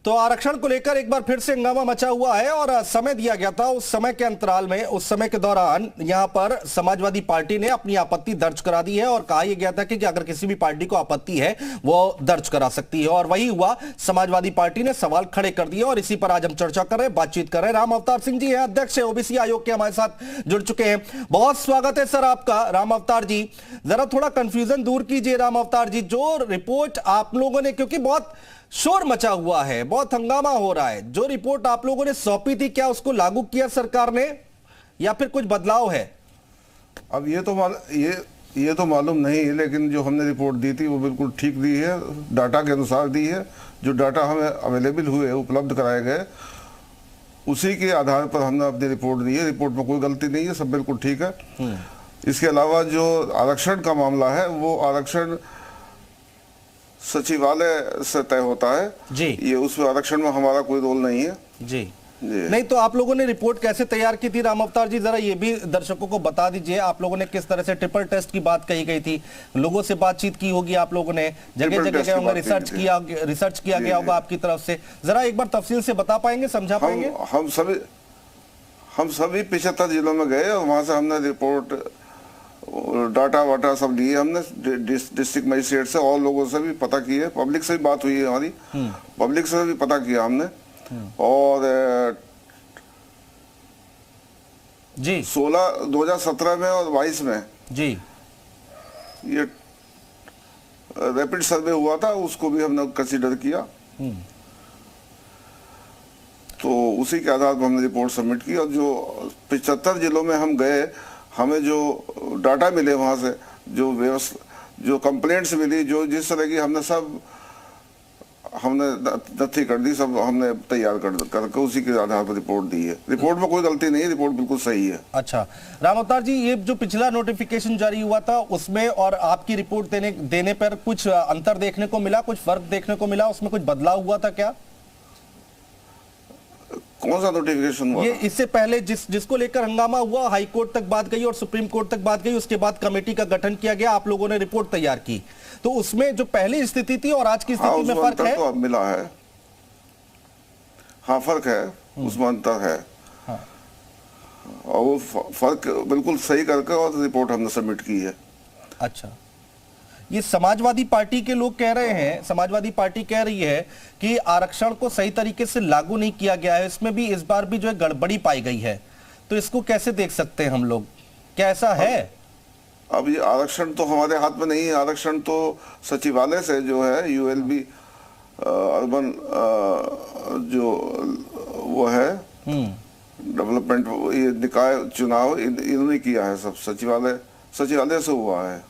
तो आरक्षण को लेकर एक बार फिर से हंगामा मचा हुआ है और समय दिया गया था। उस समय के अंतराल में, उस समय के दौरान यहां पर समाजवादी पार्टी ने अपनी आपत्ति दर्ज करा दी है और कहा यह गया था कि अगर किसी भी पार्टी को आपत्ति है वो दर्ज करा सकती है, और वही हुआ। समाजवादी पार्टी ने सवाल खड़े कर दिए और इसी पर आज हम चर्चा कर रहे हैं, बातचीत कर रहे हैं। राम अवतार सिंह जी हैं, अध्यक्ष ओबीसी आयोग के, हमारे साथ जुड़ चुके हैं। बहुत स्वागत है सर आपका। राम अवतार जी, जरा थोड़ा कंफ्यूजन दूर कीजिए। राम अवतार जी, जो रिपोर्ट आप लोगों ने, क्योंकि बहुत शोर मचा हुआ है, बहुत हंगामा हो रहा है, जो रिपोर्ट आप लोगों ने सौंपी थी, क्या उसको लागू किया सरकार ने या फिर कुछ बदलाव है? अब ये तो मालूम नहीं है, लेकिन जो हमने रिपोर्ट दी थी वो बिल्कुल ठीक दी है, डाटा के अनुसार दी है। जो डाटा हमें अवेलेबल हुए, उपलब्ध कराए गए, उसी के आधार पर हमने अपनी रिपोर्ट दी है। रिपोर्ट में कोई गलती नहीं है, सब बिल्कुल ठीक है। इसके अलावा जो आरक्षण का मामला है, वो आरक्षण सचिवालय से तय होता है जी। ये उसमें आरक्षण में हमारा कोई रोल नहीं है जी। नहीं तो आप लोगों ने रिपोर्ट कैसे तैयार की थी राम अवतार जी, जरा ये भी दर्शकों को बता दीजिए। आप लोगों ने किस तरह से ट्रिपल टेस्ट की बात कही गई थी, लोगों से बातचीत की होगी, आप लोगों ने जगह जगह गए होंगे, रिसर्च किया गया होगा आपकी तरफ से, जरा एक बार तफसील से बता पाएंगे, समझा पाएंगे? हम सभी 75 जिलों में गए और वहां से हमने रिपोर्ट, डाटा वाटा सब लिए हमने, डिस्ट्रिक्ट मजिस्ट्रेट से और लोगों से भी पता की है, पब्लिक से भी बात हुई है हमारी, पब्लिक से भी पता किया हमने। और जी 2017 में और 22 में जी ये रैपिड सर्वे हुआ था, उसको भी हमने कंसीडर किया। तो उसी के आधार पर हमने रिपोर्ट सबमिट की और जो 75 जिलों में हम गए, हमें जो डाटा मिले वहां से, जो कंप्लेंट्स मिली, जो जिस तरह की हमने नथी कर दी, सब हमने तैयार करके उसी के आधार पर रिपोर्ट दी है। रिपोर्ट में कोई गलती नहीं है, रिपोर्ट बिल्कुल सही है। अच्छा राम अवतार जी, ये जो पिछला नोटिफिकेशन जारी हुआ था उसमें और आपकी रिपोर्ट देने पर कुछ अंतर देखने को मिला, कुछ फर्क देखने को मिला, उसमें कुछ बदलाव हुआ था क्या? कौन सा नोटिफिकेशन हुआ? ये इससे पहले जिसको लेकर हंगामा हुआ, हाई कोर्ट तक बात गई और सुप्रीम कोर्ट तक बात गई, उसके बाद कमेटी का गठन किया गया, आप लोगों ने रिपोर्ट तैयार की, तो उसमें जो पहली स्थिति थी और आज की स्थिति में फर्क है? तो अब मिला है, हाँ फर्क है, उसमें अंतर है। हाँ। और वो फर्क बिल्कुल सही करके और रिपोर्ट हमने सबमिट की है। अच्छा, ये समाजवादी पार्टी के लोग कह रहे हैं, समाजवादी पार्टी कह रही है कि आरक्षण को सही तरीके से लागू नहीं किया गया है, इसमें भी इस बार भी जो है गड़बड़ी पाई गई है, तो इसको कैसे देख सकते हैं हम लोग, क्या ऐसा है? अब ये आरक्षण तो हमारे हाथ में नहीं है, आरक्षण तो सचिवालय से जो है, यूएलबी अर्बन जो वो है डेवलपमेंट, ये निकाय चुनाव इन्होंने किया है, सब सचिवालय से हुआ है।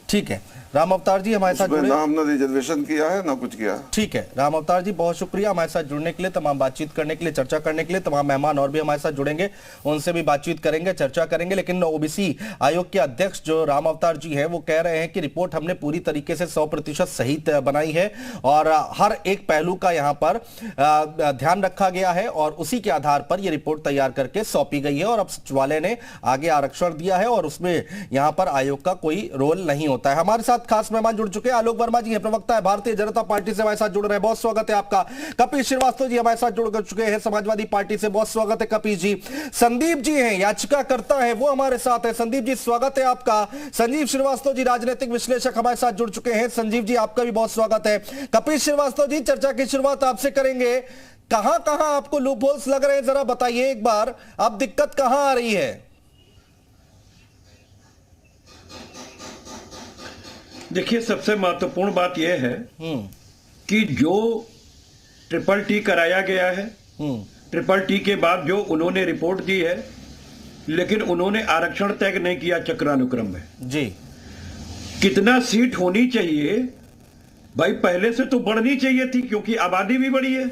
ठीक है राम अवतार जी, हमारे साथ जुड़े, ना हमने रिजर्वेशन किया है ना कुछ किया। ठीक है राम अवतार जी, बहुत शुक्रिया हमारे साथ जुड़ने के लिए, तमाम बातचीत करने के लिए, चर्चा करने के लिए। तमाम मेहमान और भी हमारे साथ जुड़ेंगे, उनसे भी बातचीत करेंगे, चर्चा करेंगे। लेकिन ओबीसी आयोग के अध्यक्ष जो राम अवतार जी हैं, वो कह रहे हैं कि रिपोर्ट हमने पूरी तरीके से 100% सही बनाई है और हर एक पहलू का यहाँ पर ध्यान रखा गया है और उसी के आधार पर यह रिपोर्ट तैयार करके सौंपी गई है। और अब सचिवालय ने आगे आरक्षण दिया है और उसमें यहाँ पर आयोग का कोई रोल नहीं होता है। हमारे साथ खास मेहमान जुड़ चुके हैं, आलोक वर्मा जी हैं, प्रवक्ता है भारतीय जनता पार्टी से, हमारे साथ जुड़ रहे हैं, बहुत स्वागत है आपका। कपीश श्रीवास्तव जी हमारे साथ जुड़ चुके हैं समाजवादी पार्टी से, बहुत स्वागत है कपीश जी। संदीप जी हैं, याचिकाकर्ता हैं, वो हमारे साथ है। संदीप जी स्वागत है आपका। संजीव श्रीवास्तव जी राजनीतिक विश्लेषक हमारे साथ जुड़ चुके हैं, संजीव जी आपका भी बहुत स्वागत है। कपीश श्रीवास्तव जी, चर्चा की शुरुआत आपसे करेंगे, कहां कहां आपको लूपहोल्स लग रहे हैं, जरा बताइए एक बार, अब दिक्कत कहां आ रही है? देखिए, सबसे महत्वपूर्ण बात यह है कि जो ट्रिपल टी कराया गया है, ट्रिपल टी के बाद जो उन्होंने रिपोर्ट दी है, लेकिन उन्होंने आरक्षण तय नहीं किया चक्रानुक्रम में जी। कितना सीट होनी चाहिए भाई, पहले से तो बढ़नी चाहिए थी क्योंकि आबादी भी बढ़ी है,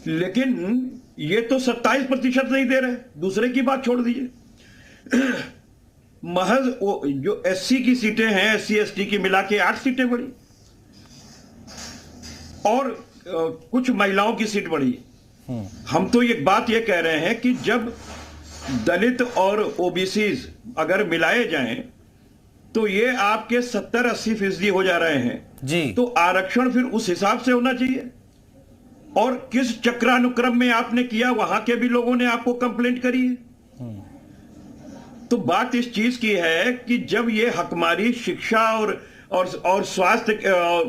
लेकिन ये तो 27% नहीं दे रहे। दूसरे की बात छोड़ दीजिए, महज जो एससी की सीटें हैं, एससी एसटी की मिला के 8 सीटें बढ़ी और कुछ महिलाओं की सीट बढ़ी। हम तो एक बात ये कह रहे हैं कि जब दलित और ओबीसी अगर मिलाए जाएं तो ये आपके 70-80% हो जा रहे हैं जी। तो आरक्षण फिर उस हिसाब से होना चाहिए। और किस चक्रानुक्रम में आपने किया, वहां के भी लोगों ने आपको कंप्लेंट करी है। तो बात इस चीज की है कि जब ये हकमारी शिक्षा और स्वास्थ्य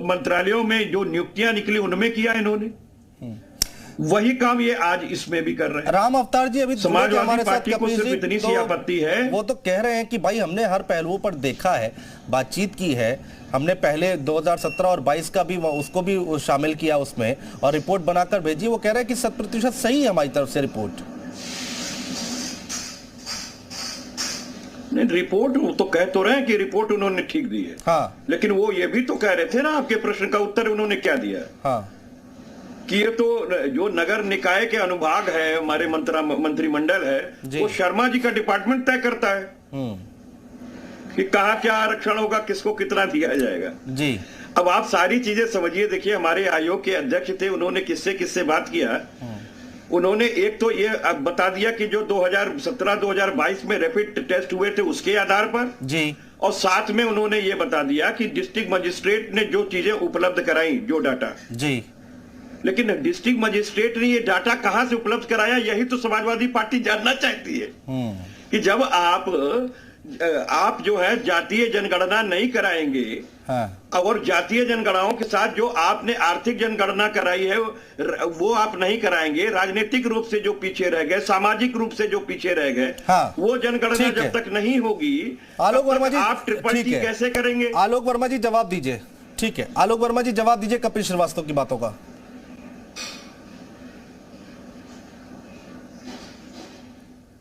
मंत्रालयों में जो नियुक्तियां निकली उनमें किया इन्होंने, वही काम ये आज इसमें भी कर रहे हैं। राम अवतार जी अभी समाजवादी पार्टी को सिर्फ इतनी सी आपत्ति है, वो तो कह रहे हैं कि भाई हमने हर पहलुओं पर देखा है, बातचीत की है, हमने पहले 2017 और 22 का भी उसको भी शामिल किया उसमें और रिपोर्ट बनाकर भेजी। वो कह रहे हैं कि 100% सही है हमारी तरफ से रिपोर्ट। नहीं, रिपोर्ट वो तो कह तो रहे हैं कि रिपोर्ट उन्होंने ठीक दी है। हाँ। लेकिन वो ये भी तो कह रहे थे ना, आपके प्रश्न का उत्तर उन्होंने क्या दिया है? हाँ। कि ये तो जो नगर निकाय के अनुभाग है, हमारे मंत्रिमंडल है, वो शर्मा जी का डिपार्टमेंट तय करता है कि कहाँ क्या आरक्षण होगा, किसको कितना दिया जाएगा जी। अब आप सारी चीजें समझिए। देखिए, हमारे आयोग के अध्यक्ष थे, उन्होंने किससे बात किया। उन्होंने एक तो ये बता दिया कि जो 2017-2022 में रैपिड टेस्ट हुए थे उसके आधार पर जी, और साथ में उन्होंने ये बता दिया कि डिस्ट्रिक्ट मजिस्ट्रेट ने जो चीजें उपलब्ध कराई, जो डाटा जी। लेकिन डिस्ट्रिक्ट मजिस्ट्रेट ने ये डाटा कहां से उपलब्ध कराया, यही तो समाजवादी पार्टी जानना चाहती है। कि जब आप जो है जातीय जनगणना नहीं कराएंगे, हाँ। और जातीय जनगणनाओं के साथ जो आपने आर्थिक जनगणना कराई है वो आप नहीं कराएंगे, राजनीतिक रूप से जो पीछे रह गए, सामाजिक रूप से जो पीछे रह गए, हाँ। वो जनगणना जब तक नहीं होगी, आलोक वर्मा जी, आप ट्रिपल टी कैसे करेंगे? आलोक वर्मा जी जवाब दीजिए। ठीक है, आलोक वर्मा जी जवाब दीजिए कपिल श्रीवास्तव की बातों का।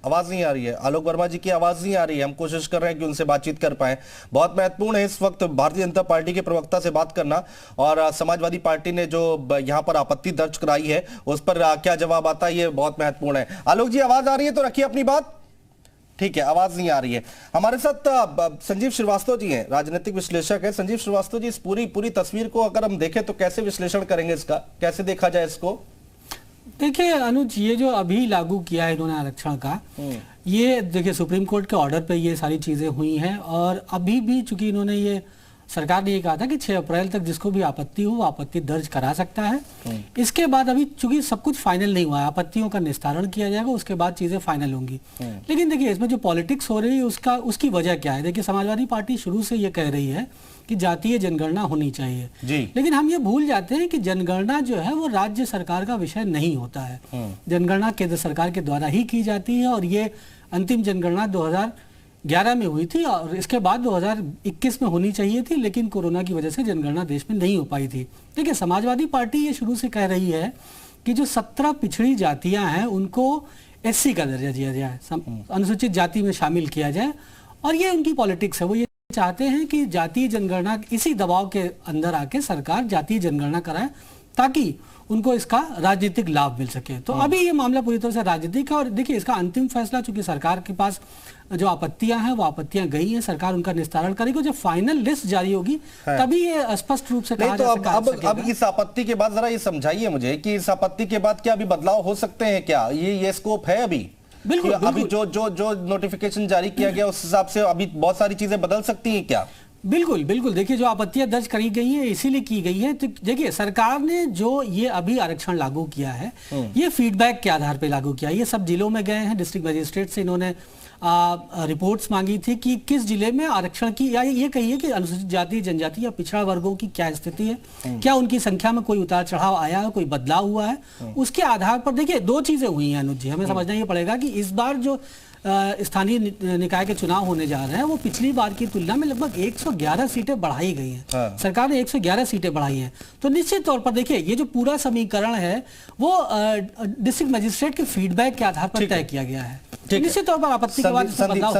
आवाज नहीं आ रही है, आलोक वर्मा जी की आवाज नहीं आ रही है। हम कोशिश कर रहे हैं कि उनसे बातचीत कर पाए। बहुत महत्वपूर्ण है इस वक्त भारतीय जनता पार्टी के प्रवक्ता से बात करना, और समाजवादी पार्टी ने जो यहां पर आपत्ति दर्ज कराई है उस पर क्या जवाब आता है, ये बहुत महत्वपूर्ण है। आलोक जी आवाज आ रही है तो रखिए अपनी बात। ठीक है, आवाज नहीं आ रही है। हमारे साथ संजीव श्रीवास्तव जी हैं, राजनीतिक विश्लेषक है। संजीव श्रीवास्तव जी, इस पूरी तस्वीर को अगर हम देखें तो कैसे विश्लेषण करेंगे इसका, कैसे देखा जाए इसको? देखिए अनुज, ये जो अभी लागू किया है इन्होंने आरक्षण का, ये देखिए सुप्रीम कोर्ट के ऑर्डर पे ये सारी चीजें हुई हैं, और अभी भी चूंकि इन्होंने ये सरकार ने ये कहा था कि 6 अप्रैल तक जिसको भी आपत्ति हो वो आपत्ति दर्ज करा सकता है। इसके बाद अभी चूंकि सब कुछ फाइनल नहीं हुआ है, आपत्तियों का निस्तारण किया जाएगा, उसके बाद चीजें फाइनल होंगी। लेकिन देखिए इसमें जो पॉलिटिक्स हो रही है उसकी वजह क्या है? देखिए समाजवादी पार्टी शुरू से ये कह रही है कि जातीय जनगणना होनी चाहिए जी। लेकिन हम ये भूल जाते हैं कि जनगणना जो है वो राज्य सरकार का विषय नहीं होता है। जनगणना केंद्र सरकार के द्वारा ही की जाती है, और ये अंतिम जनगणना 2011 में हुई थी, और इसके बाद 2021 में होनी चाहिए थी, लेकिन कोरोना की वजह से जनगणना देश में नहीं हो पाई थी। देखिए समाजवादी पार्टी ये शुरू से कह रही है कि जो 17 पिछड़ी जातियां हैं उनको SC का दर्जा दिया जाए, अनुसूचित जाति में शामिल किया जाए, और ये उनकी पॉलिटिक्स है। वो ये चाहते हैं कि जातीय जनगणना, इसी दबाव के अंदर आके सरकार जातीय जनगणना कराए ताकि उनको इसका राजनीतिक लाभ मिल सके। तो अभी ये मामला पूरी तरह से राजनीतिक है, और देखिए इसका अंतिम फैसला चूंकि सरकार के पास जो आपत्तियां हैं वो आपत्तियां गई हैं, सरकार उनका निस्तारण करेगी। जब फाइनल लिस्ट जारी होगी तभी ये स्पष्ट रूप से कहा जा सकेगा। अब इस आपत्ति के बाद जरा ये समझाइए मुझे कि इस आपत्ति के बाद क्या अभी बदलाव हो सकते हैं? क्या ये स्कोप है अभी? बिल्कुल, अभी जो नोटिफिकेशन जारी किया गया उस हिसाब से अभी बहुत सारी चीजें बदल सकती हैं क्या? बिल्कुल बिल्कुल। देखिए जो आपत्तियां दर्ज करी गई हैं इसीलिए की गई है। तो देखिए सरकार ने जो ये अभी आरक्षण लागू किया है ये फीडबैक के आधार पे लागू किया। ये सब जिलों में गए हैं, डिस्ट्रिक्ट मजिस्ट्रेट से इन्होंने रिपोर्ट्स मांगी थी कि किस जिले में आरक्षण की, या ये कहिए कि अनुसूचित जाति जनजाति या पिछड़ा वर्गों की क्या स्थिति है, क्या उनकी संख्या में कोई उतार चढ़ाव आया है, कोई बदलाव हुआ है। उसके आधार पर देखिए 2 चीजें हुई हैं अनुज जी, हमें समझना ये पड़ेगा कि इस बार जो स्थानीय निकाय के चुनाव होने जा रहे हैं वो पिछली बार की तुलना में लगभग 111 सीटें बढ़ाई गई हैं। सरकार ने 111 सीटें बढ़ाई हैं। तो निश्चित तौर पर देखिए ये जो पूरा समीकरण है वो डिस्ट्रिक्ट मजिस्ट्रेट के फीडबैक के आधार पर तय किया गया है। निश्चित तौर पर आपत्ति के बाद